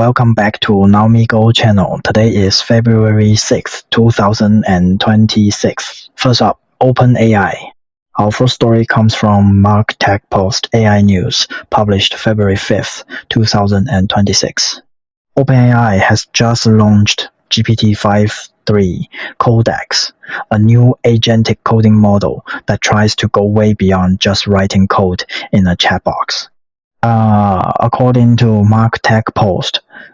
Welcome back to Naomigo channel. Today is February 6, 2026. First up, OpenAI. Our first story comes from MarkTech AI News, published February 5, 2026. OpenAI has just launched GPT-5.3-Codex, a new agentic coding model that tries to go way beyond just writing code in a chat box. According to MarkTech,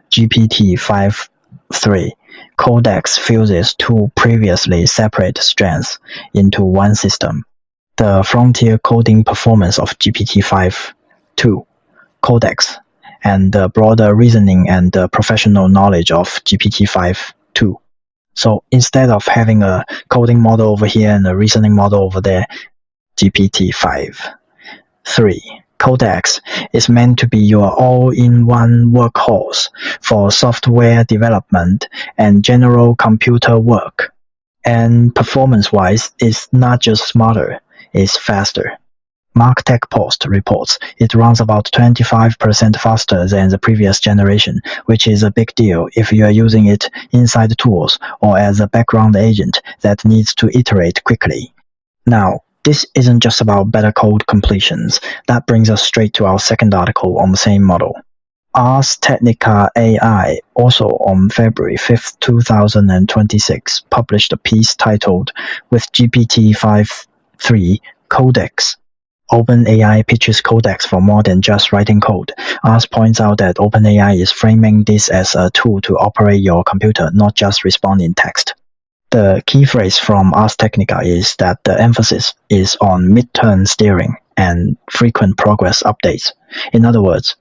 GPT-5.3-Codex fuses two previously separate strengths into one system. The frontier coding performance of GPT-5.2-Codex and the broader reasoning and professional knowledge of GPT-5.2. So instead of having a coding model over here and a reasoning model over there, GPT-5.3-Codex is meant to be your all-in-one workhorse for software development and general computer work. And performance-wise, it's not just smarter, it's faster. MarkTech reports it runs about 25% faster than the previous generation, which is a big deal if you are using it inside tools or as a background agent that needs to iterate quickly. Now, this isn't just about better code completions. That brings us straight to our second article on the same model. Ars Technica AI, also on February 5, 2026, published a piece titled "With GPT-5.3-Codex. OpenAI pitches Codex for more than just writing code." Ars points out that OpenAI is framing this as a tool to operate your computer, not just respond in text. The key phrase from Ars Technica is that the emphasis is on mid-turn steering and frequent progress updates. In other words,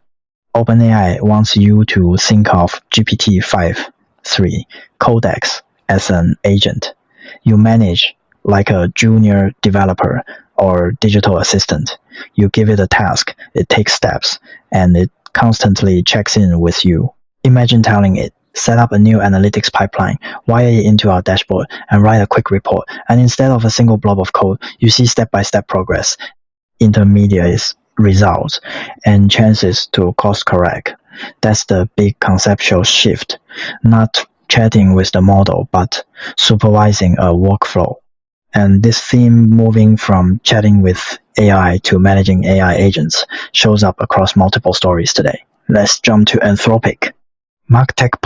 OpenAI wants you to think of GPT-5.3-Codex as an agent you manage like a junior developer or digital assistant. You give it a task, it takes steps, and it constantly checks in with you. Imagine telling it, set up a new analytics pipeline, wire it into our dashboard, and write a quick report. And instead of a single blob of code, you see step-by-step progress, intermediate results, and chances to course correct. That's the big conceptual shift. Not chatting with the model, but supervising a workflow. And this theme moving from chatting with AI to managing AI agents shows up across multiple stories today. Let's jump to Anthropic. MarkTech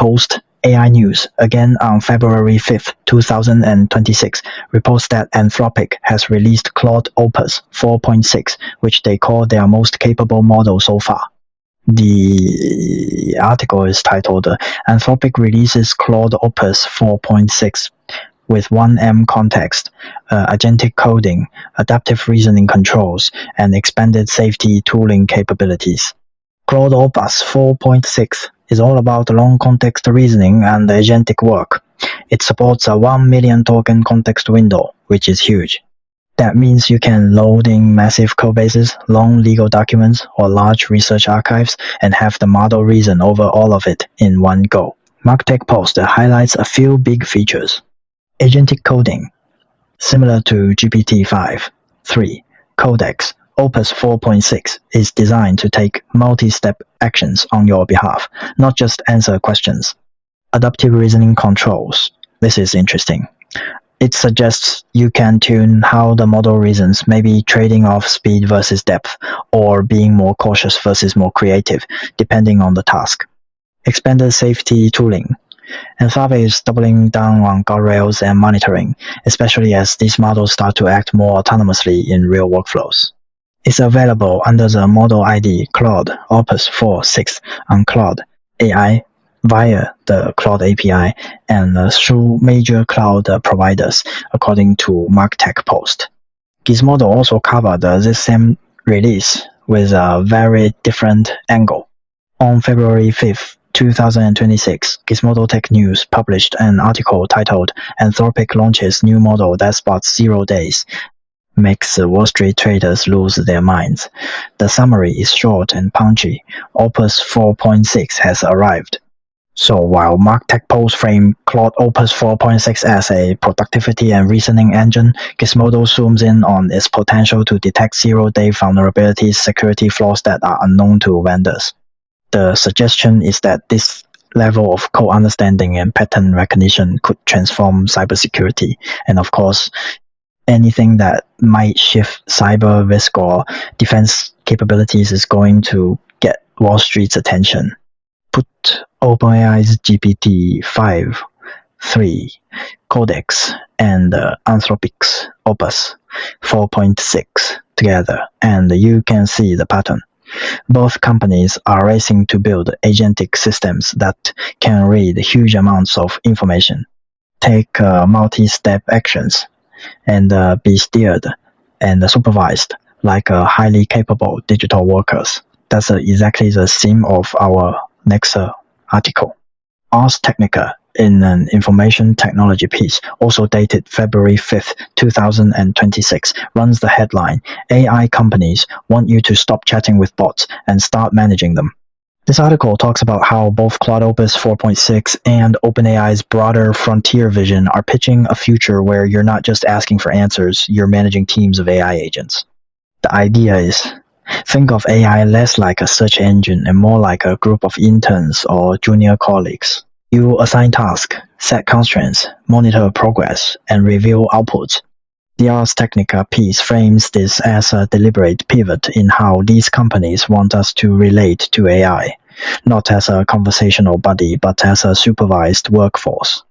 AI News, again on February 5, 2026, reports that Anthropic has released Claude Opus 4.6, which they call their most capable model so far. The article is titled "Anthropic releases Claude Opus 4.6 with 1M context, agentic coding, adaptive reasoning controls, and expanded safety tooling capabilities." Claude Opus 4.6 is all about long context reasoning and agentic work. It supports a 1 million token context window, which is huge. That means you can load in massive codebases, long legal documents, or large research archives and have the model reason over all of it in one go. MarkTech highlights a few big features. Agentic coding. Similar to GPT-5.3-Codex, Opus 4.6 is designed to take multi-step actions on your behalf, not just answer questions. Adaptive reasoning controls. This is interesting. It suggests you can tune how the model reasons, maybe trading off speed versus depth, or being more cautious versus more creative, depending on the task. Expanded safety tooling. Anthropic is doubling down on guardrails and monitoring, especially as these models start to act more autonomously in real workflows. It's available under the model ID Claude Opus 4.6 on Claude AI via the Claude API and through major cloud providers, according to MarkTech. Gizmodo also covered this same release with a very different angle. On February 5, 2026, Gizmodo Tech News published an article titled "Anthropic launches new model that spots 0 days, makes Wall Street traders lose their minds." The summary is short and punchy. Opus 4.6 has arrived. So while MarkTech frame Claude Opus 4.6 as a productivity and reasoning engine, Gizmodo zooms in on its potential to detect 0-day vulnerabilities, security flaws that are unknown to vendors. The suggestion is that this level of code understanding and pattern recognition could transform cybersecurity. And of course, anything that might shift cyber risk or defense capabilities is going to get Wall Street's attention. Put OpenAI's GPT-5.3-Codex and Anthropic's Opus 4.6 together, and you can see the pattern. Both companies are racing to build agentic systems that can read huge amounts of information, take multi-step actions, and be steered and supervised like highly capable digital workers. That's exactly the theme of our next article. Ars Technica, in an information technology piece, also dated February 5th, 2026, runs the headline, AI companies want you to stop chatting with bots and start managing them. This article talks about how both Claude Opus 4.6 and OpenAI's broader frontier vision are pitching a future where you're not just asking for answers, you're managing teams of AI agents. The idea is, think of AI less like a search engine and more like a group of interns or junior colleagues. You assign tasks, set constraints, monitor progress, and review outputs. The Ars Technica piece frames this as a deliberate pivot in how these companies want us to relate to AI, not as a conversational buddy, but as a supervised workforce.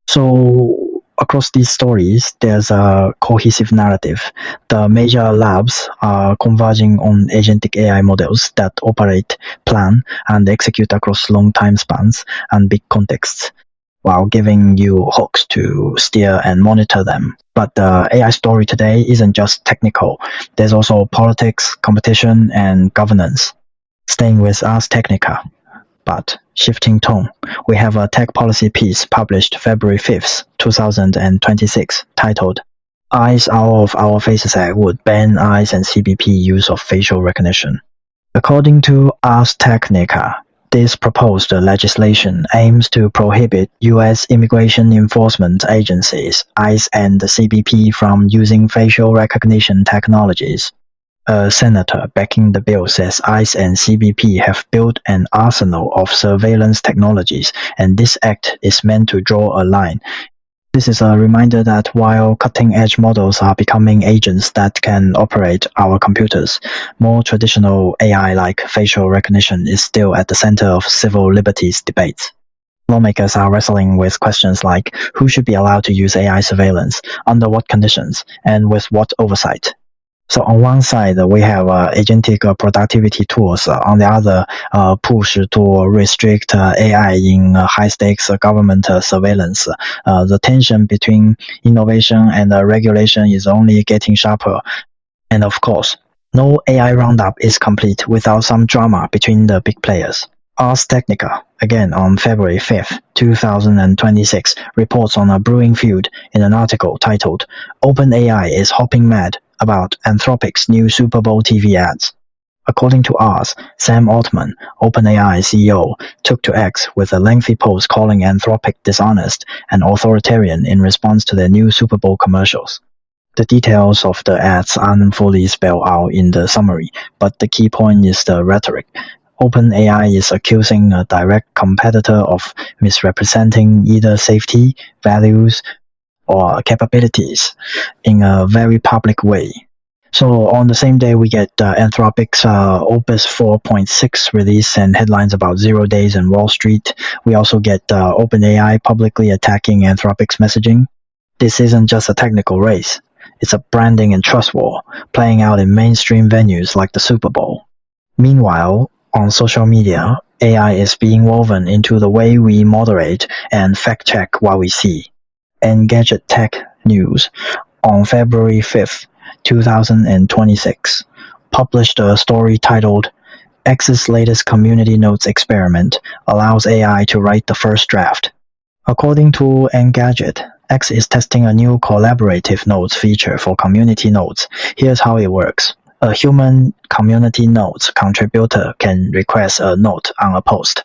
So, across these stories, there's a cohesive narrative. The major labs are converging on agentic AI models that operate, plan, and execute across long time spans and big contexts, while giving you hooks to steer and monitor them. But the AI story today isn't just technical. There's also politics, competition, and governance. Staying with Ars Technica, but shifting tone, we have a tech policy piece published February 5th, 2026, titled, ICE Out of Our Faces Act would ban ICE and CBP use of facial recognition. According to Ars Technica, this proposed legislation aims to prohibit U.S. immigration enforcement agencies, ICE and CBP, from using facial recognition technologies. A senator backing the bill says ICE and CBP have built an arsenal of surveillance technologies, and this act is meant to draw a line. This is a reminder that while cutting-edge models are becoming agents that can operate our computers, more traditional AI like facial recognition is still at the center of civil liberties debates. Lawmakers are wrestling with questions like who should be allowed to use AI surveillance, under what conditions, and with what oversight. So on one side, we have agentic productivity tools. On the other, push to restrict AI in high-stakes government surveillance. The tension between innovation and regulation is only getting sharper. And of course, no AI Roundup is complete without some drama between the big players. Ars Technica, again on February 5th, 2026, reports on a brewing feud in an article titled, OpenAI is hopping mad about Anthropic's new Super Bowl TV ads. According to Ars, Sam Altman, OpenAI CEO, took to X with a lengthy post calling Anthropic dishonest and authoritarian in response to their new Super Bowl commercials. The details of the ads aren't fully spelled out in the summary, but the key point is the rhetoric. OpenAI is accusing a direct competitor of misrepresenting either safety, values, or capabilities in a very public way. So on the same day, we get Anthropic's Opus 4.6 release and headlines about 0 days in Wall Street. We also get OpenAI publicly attacking Anthropic's messaging. This isn't just a technical race. It's a branding and trust war, playing out in mainstream venues like the Super Bowl. Meanwhile, on social media, AI is being woven into the way we moderate and fact-check what we see. Engadget Tech News, on February 5th, 2026, published a story titled, X's latest community notes experiment allows AI to write the first draft. According to Engadget, X is testing a new collaborative notes feature for community notes. Here's how it works. A human community notes contributor can request a note on a post.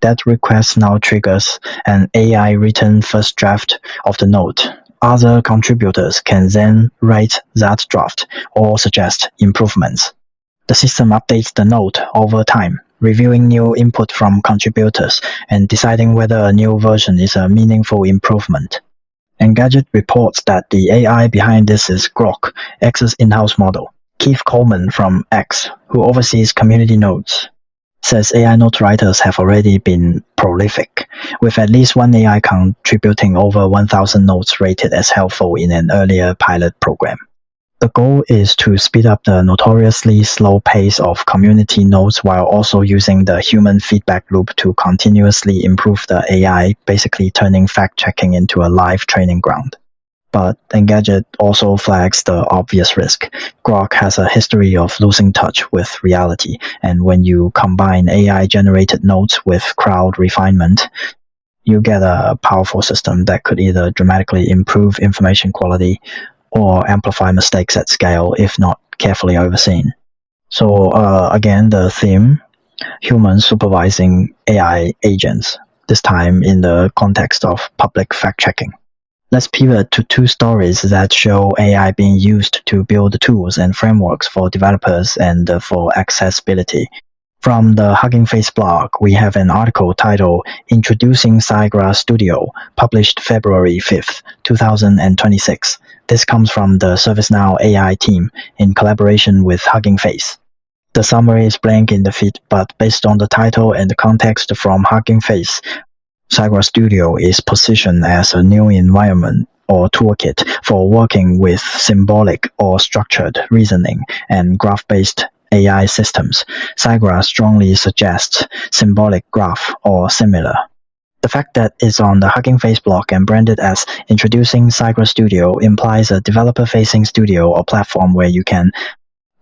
That request now triggers an AI-written first draft of the note. Other contributors can then write that draft or suggest improvements. The system updates the note over time, reviewing new input from contributors, and deciding whether a new version is a meaningful improvement. Engadget reports that the AI behind this is Grok, X's in-house model. Keith Coleman from X, who oversees community nodes, says AI note writers have already been prolific, with at least one AI contributing over 1,000 notes rated as helpful in an earlier pilot program. The goal is to speed up the notoriously slow pace of community nodes while also using the human feedback loop to continuously improve the AI, basically turning fact-checking into a live training ground. But Engadget also flags the obvious risk. Grok has a history of losing touch with reality, and when you combine AI-generated nodes with crowd refinement, you get a powerful system that could either dramatically improve information quality or amplify mistakes at scale if not carefully overseen. So again, the theme, humans supervising AI agents, this time in the context of public fact-checking. Let's pivot to two stories that show AI being used to build tools and frameworks for developers and for accessibility. From the Hugging Face blog, we have an article titled Introducing SyGra Studio, published February 5th, 2026. This comes from the ServiceNow AI team in collaboration with Hugging Face. The summary is blank in the feed, but based on the title and the context from Hugging Face, SyGra Studio is positioned as a new environment or toolkit for working with symbolic or structured reasoning and graph-based AI systems. SyGra strongly suggests symbolic-graph or similar. The fact that it's on the Hugging Face blog and branded as Introducing SyGra Studio implies a developer-facing studio or platform where you can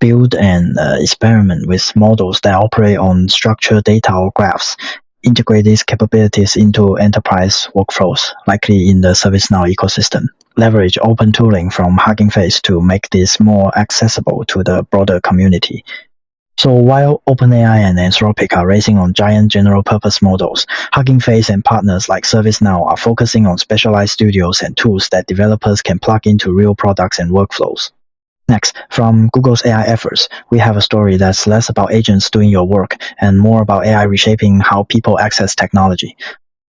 build and experiment with models that operate on structured data or graphs. Integrate these capabilities into enterprise workflows, likely in the ServiceNow ecosystem. Leverage open tooling from Hugging Face to make this more accessible to the broader community. So while OpenAI and Anthropic are racing on giant general-purpose models, Hugging Face and partners like ServiceNow are focusing on specialized studios and tools that developers can plug into real products and workflows. Next, from Google's AI efforts, we have a story that's less about agents doing your work and more about AI reshaping how people access technology.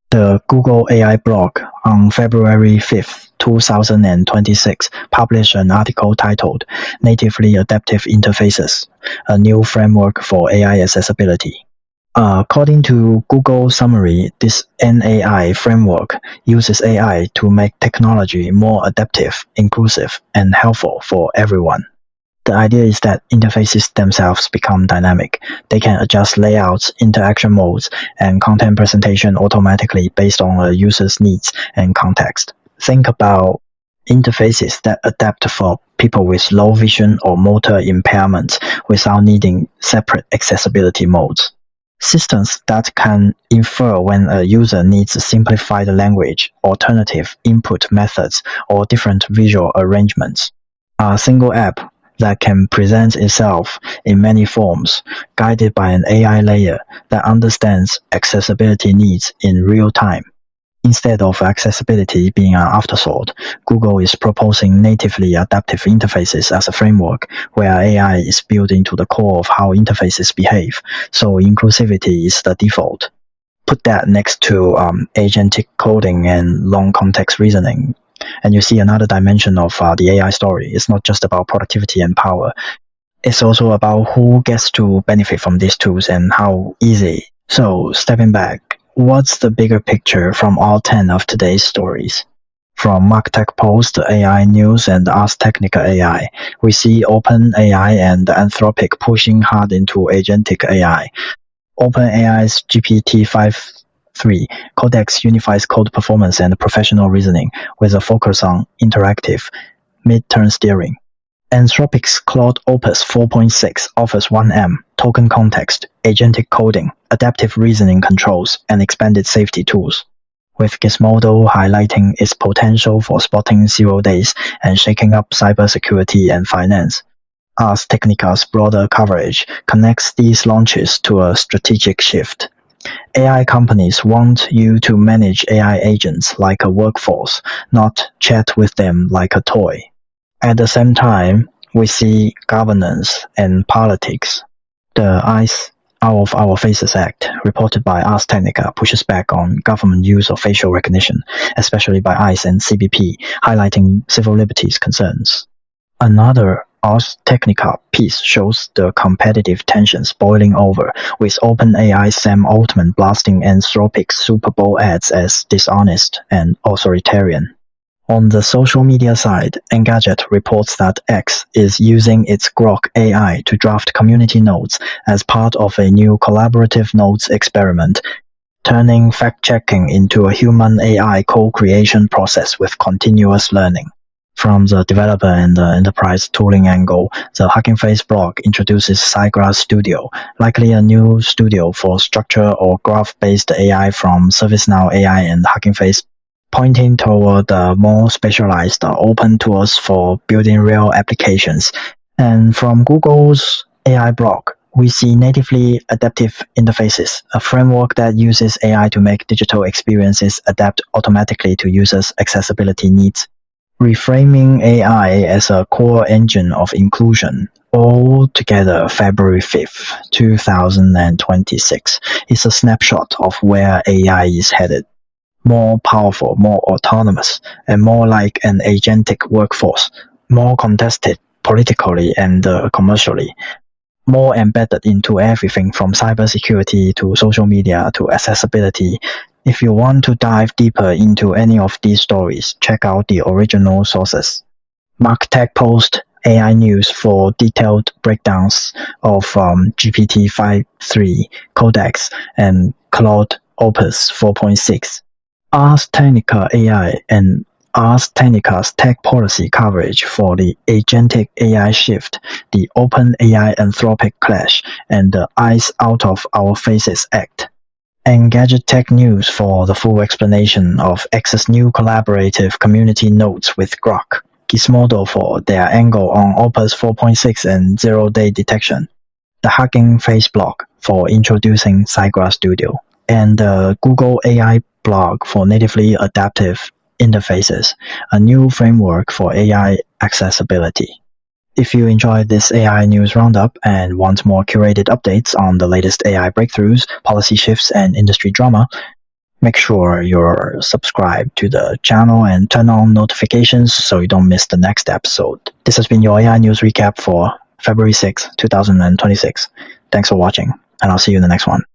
The Google AI blog on February 5th, 2026 published an article titled Natively Adaptive Interfaces, a New Framework for AI Accessibility. According to Google Summary, this NAI framework uses AI to make technology more adaptive, inclusive, and helpful for everyone. The idea is that interfaces themselves become dynamic. They can adjust layouts, interaction modes, and content presentation automatically based on a user's needs and context. Think about interfaces that adapt for people with low vision or motor impairments without needing separate accessibility modes. Systems that can infer when a user needs simplified language, alternative input methods, or different visual arrangements. A single app that can present itself in many forms, guided by an AI layer that understands accessibility needs in real time. Instead of accessibility being an afterthought, Google is proposing natively adaptive interfaces as a framework where AI is built into the core of how interfaces behave, so inclusivity is the default. Put that next to agentic coding and long context reasoning, and you see another dimension of the AI story. It's not just about productivity and power. It's also about who gets to benefit from these tools and how easy. So, stepping back, what's the bigger picture from all 10 of today's stories? From MarkTech Post, AI News, and Ars Technica AI, we see OpenAI and Anthropic pushing hard into agentic AI. OpenAI's GPT-5.3-Codex unifies code performance and professional reasoning with a focus on interactive mid-turn steering. Anthropic's Claude Opus 4.6 offers 1M, token context, agentic coding, adaptive reasoning controls, and expanded safety tools, with Gizmodo highlighting its potential for spotting 0 days and shaking up cybersecurity and finance. Ars Technica's broader coverage connects these launches to a strategic shift. AI companies want you to manage AI agents like a workforce, not chat with them like a toy. At the same time, we see governance and politics. The ICE Out of Our Faces Act, reported by Ars Technica, pushes back on government use of facial recognition, especially by ICE and CBP, highlighting civil liberties concerns. Another Ars Technica piece shows the competitive tensions boiling over, with OpenAI Sam Altman blasting Anthropic Super Bowl ads as dishonest and authoritarian. On the social media side, Engadget reports that X is using its Grok AI to draft community notes as part of a new collaborative notes experiment, turning fact-checking into a human-AI co-creation process with continuous learning. From the developer and the enterprise tooling angle, the Hugging Face blog introduces SyGra Studio, likely a new studio for structure or graph-based AI from ServiceNow AI and Hugging Face, pointing toward more specialized open tools for building real applications. And from Google's AI blog, we see natively adaptive interfaces, a framework that uses AI to make digital experiences adapt automatically to users' accessibility needs. Reframing AI as a core engine of inclusion, altogether February 5th, 2026, is a snapshot of where AI is headed. More powerful, more autonomous, and more like an agentic workforce, more contested politically and commercially, more embedded into everything from cybersecurity to social media to accessibility. If you want to dive deeper into any of these stories, check out the original sources. Mark Tech Post AI News for detailed breakdowns of GPT-5.3-Codex and Claude Opus 4.6. Ars Technica AI and Ars Technica's tech policy coverage for the agentic AI shift, the OpenAI Anthropic clash, and the ICE Out of Our Faces Act. Engadget Tech News for the full explanation of X's new collaborative community notes with Grok. Gizmodo for their angle on Opus 4.6 and zero-day detection. The Hugging Face blog for introducing SyGra Studio. And the Google AI blog for natively adaptive interfaces, a new framework for AI accessibility. If you enjoyed this AI News Roundup and want more curated updates on the latest AI breakthroughs, policy shifts, and industry drama, make sure you're subscribed to the channel and turn on notifications so you don't miss the next episode. This has been your AI News Recap for February 6, 2026. Thanks for watching, and I'll see you in the next one.